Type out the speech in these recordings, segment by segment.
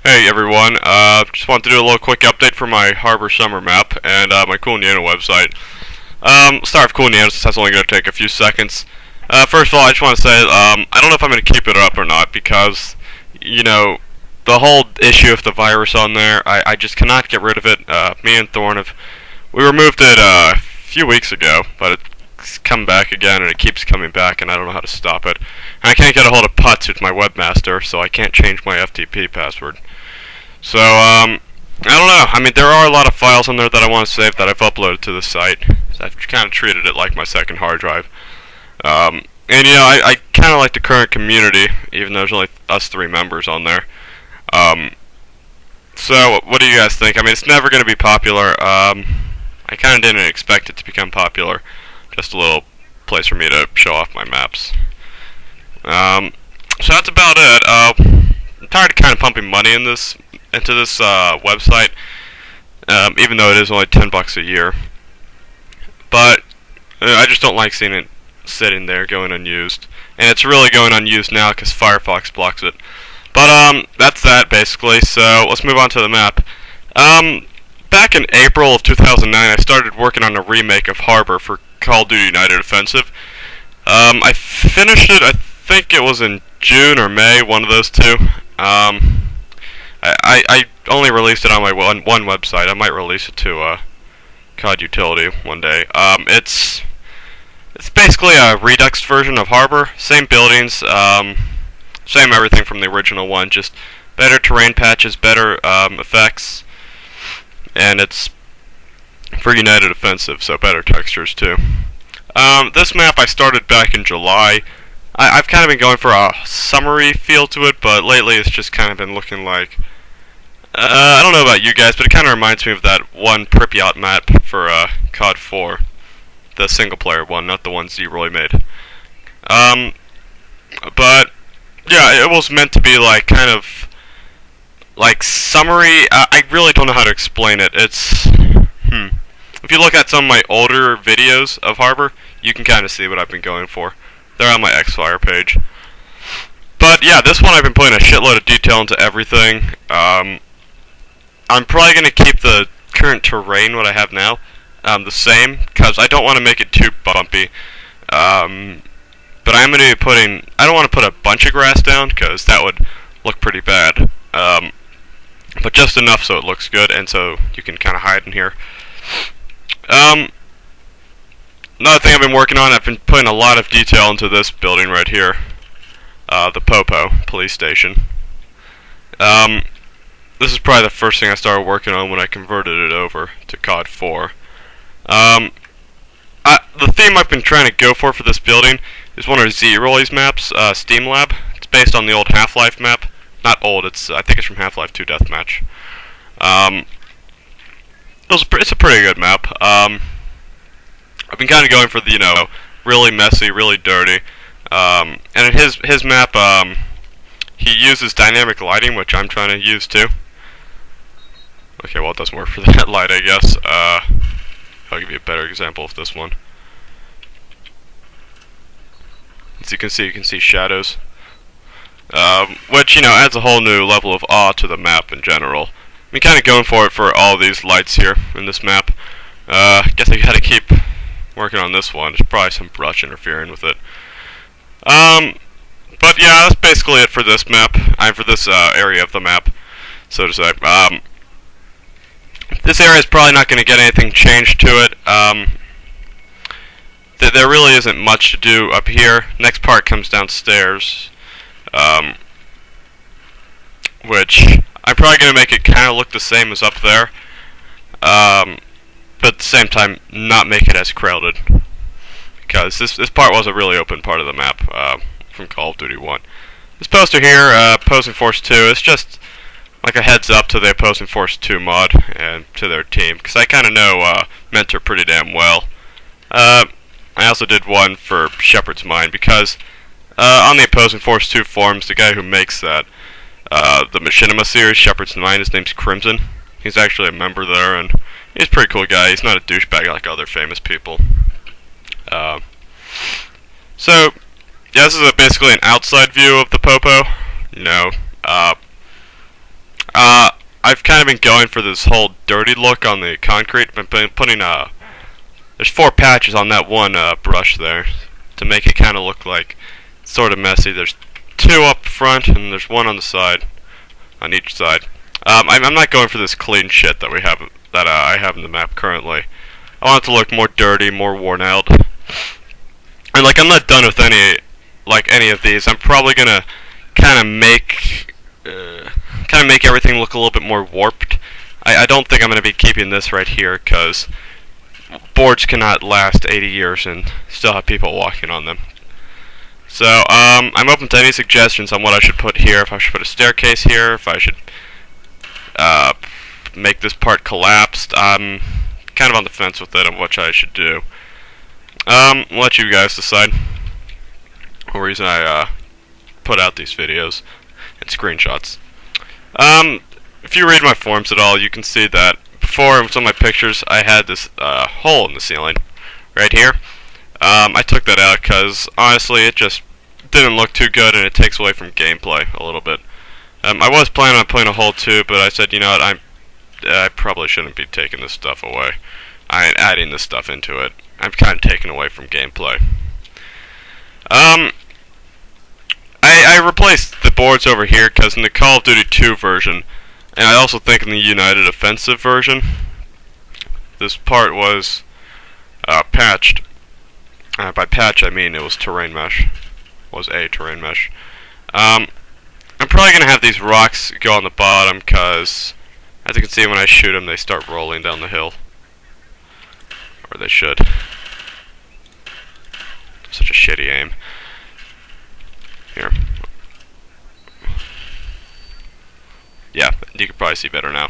Hey everyone, just wanted to do a little quick update for my Harbor Summer map and my Cool Indiana website. Start with Cool Indiana since that's only going to take a few seconds. First of all, I just want to say, I don't know if I'm going to keep it up or not because, the whole issue of the virus on there, I just cannot get rid of it. Me and Thorn we removed it a few weeks ago, but it's come back again and it keeps coming back and I don't know how to stop it. And I can't get a hold of Putz, who's my webmaster, so I can't change my FTP password. So, I don't know. I mean, there are a lot of files on there that I want to save that I've uploaded to the site. So I've kind of treated it like my second hard drive. And I kind of like the current community, even though there's only us 3 members on there. So, what do you guys think? I mean, it's never going to be popular. I kind of didn't expect it to become popular. Just a little place for me to show off my maps. So that's about it. I'm tired of kind of pumping money into this website, even though it is only $10 a year. But I just don't like seeing it sitting there going unused, and it's really going unused now because Firefox blocks it. But that's that basically. So let's move on to the map. Back in April of 2009, I started working on a remake of Harbor for Call of Duty United Offensive. I finished it. I think it was in June or May, one of those two. I only released it on my one website. I might release it to COD Utility one day. It's basically a Redux version of Harbor. Same buildings, same everything from the original one. Just better terrain patches, better effects, and it's for United Offensive, so better textures too. This map I started back in July. I've kind of been going for a summery feel to it, but lately it's just kind of been looking like... I don't know about you guys, but it kind of reminds me of that one Pripyat map for COD 4. The single-player one, not the one Z-Roy made. But, yeah, it was meant to be like, kind of... like, summery. I really don't know how to explain it. It's... If you look at some of my older videos of Harbor, you can kind of see what I've been going for. They're on my Xfire page. But yeah, this one I've been putting a shitload of detail into everything. I'm probably going to keep the current terrain, what I have now, the same, because I don't want to make it too bumpy. But I'm going to be putting... I don't want to put a bunch of grass down, because that would look pretty bad. But just enough so it looks good, and so you can kind of hide in here. Another thing I've been working on, I've been putting a lot of detail into this building right here. The Popo police station. This is probably the first thing I started working on when I converted it over to COD 4. The theme I've been trying to go for this building is one of Z-Roy's maps, Steam Lab. It's based on the old Half-Life map. Not old, I think it's from Half-Life 2 Deathmatch. It's a pretty good map. I've been kind of going for the, really messy, really dirty. And in his map, he uses dynamic lighting, which I'm trying to use too. Okay, well it doesn't work for that light, I guess. I'll give you a better example of this one. As you can see shadows. Which, adds a whole new level of awe to the map in general. I've been kind of going for it for all these lights here in this map. Guess I gotta keep working on this one. There's probably some brush interfering with it. But yeah, that's basically it for this map. For this area of the map, so to say. This area is probably not going to get anything changed to it. There really isn't much to do up here. Next part comes downstairs, which I'm probably going to make it kind of look the same as up there. But at the same time, not make it as crowded, because this part was a really open part of the map from Call of Duty 1. This poster here, Opposing Force 2, is just like a heads up to the Opposing Force 2 mod and to their team, because I kind of know Mentor pretty damn well. I also did one for Shepard's Mine, because on the Opposing Force 2 forums, the guy who makes that, the Machinima series, Shepard's Mine, his name's Crimson. He's actually a member there, and he's a pretty cool guy. He's not a douchebag like other famous people. So, yeah, this is basically an outside view of the Popo. I've kind of been going for this whole dirty look on the concrete. I've been putting there's 4 patches on that one brush there to make it kind of look like sort of messy. There's 2 up front and there's 1 on the side, on each side. I'm not going for this clean shit that I have in the map currently. I want it to look more dirty, more worn out. And like, I'm not done with any of these. I'm probably gonna kind of make everything look a little bit more warped. I don't think I'm gonna be keeping this right here because boards cannot last 80 years and still have people walking on them. So I'm open to any suggestions on what I should put here. If I should put a staircase here, if I should make this part collapsed. I'm kind of on the fence with it on what I should do. I'll let you guys decide. The reason I put out these videos and screenshots. If you read my forums at all, you can see that before in some of my pictures I had this hole in the ceiling right here. I took that out because honestly it just didn't look too good and it takes away from gameplay a little bit. I was planning on putting a hole too, but I said, you know what, I probably shouldn't be taking this stuff away. I ain't adding this stuff into it. I'm kind of taking away from gameplay. I replaced the boards over here because in the Call of Duty 2 version, and I also think in the United Offensive version, this part was patched. By patch I mean it was terrain mesh. Was a terrain mesh. I'm probably going to have these rocks go on the bottom because, as you can see when I shoot them, they start rolling down the hill. Or they should. Such a shitty aim. Here. Yeah, you can probably see better now.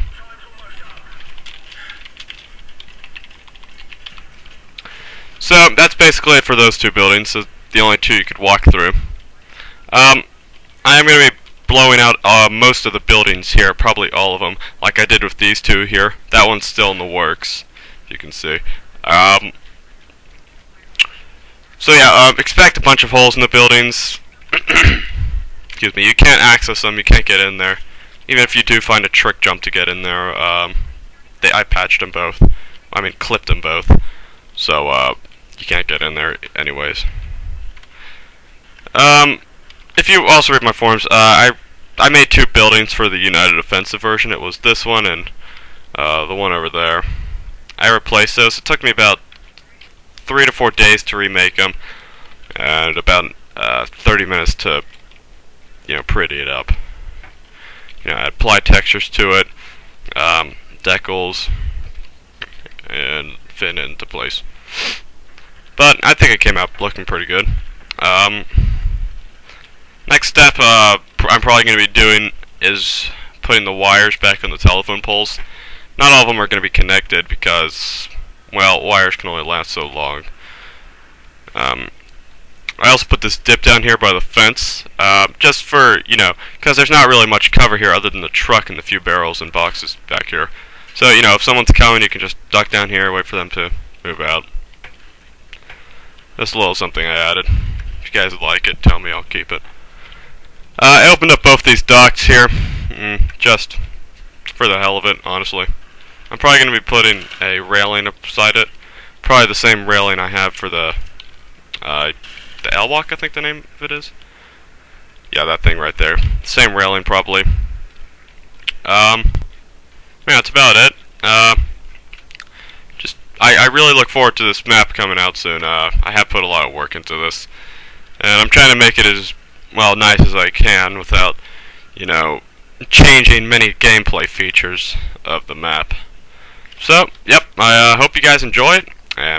So, that's basically it for those 2 buildings. So the only 2 you could walk through. I am going to be blowing out most of the buildings here, probably all of them, like I did with these 2 here. That one's still in the works, if you can see. So yeah, expect a bunch of holes in the buildings. Excuse me, you can't access them, you can't get in there. Even if you do find a trick jump to get in there, I patched them both. I mean, clipped them both. So, you can't get in there anyways. If you also read my forums, I made 2 buildings for the United Offensive version. It was this one and the one over there. I replaced those. It took me about 3 to 4 days to remake them, and about 30 minutes to, pretty it up. I apply textures to it, decals, and fit it into place. But I think it came out looking pretty good. Next step I'm probably going to be doing is putting the wires back on the telephone poles. Not all of them are going to be connected because, well, wires can only last so long. I also put this dip down here by the fence, just for, because there's not really much cover here other than the truck and the few barrels and boxes back here. So, if someone's coming, you can just duck down here, wait for them to move out. Just a little something I added. If you guys would like it, tell me, I'll keep it. I opened up both these docks here, just for the hell of it, honestly. I'm probably going to be putting a railing up beside it. Probably the same railing I have for the L-Walk, I think the name of it is. Yeah, that thing right there. Same railing, probably. Yeah, that's about it. I really look forward to this map coming out soon. I have put a lot of work into this. And I'm trying to make it as, well, nice as I can without, changing many gameplay features of the map. So, yep, I hope you guys enjoy it.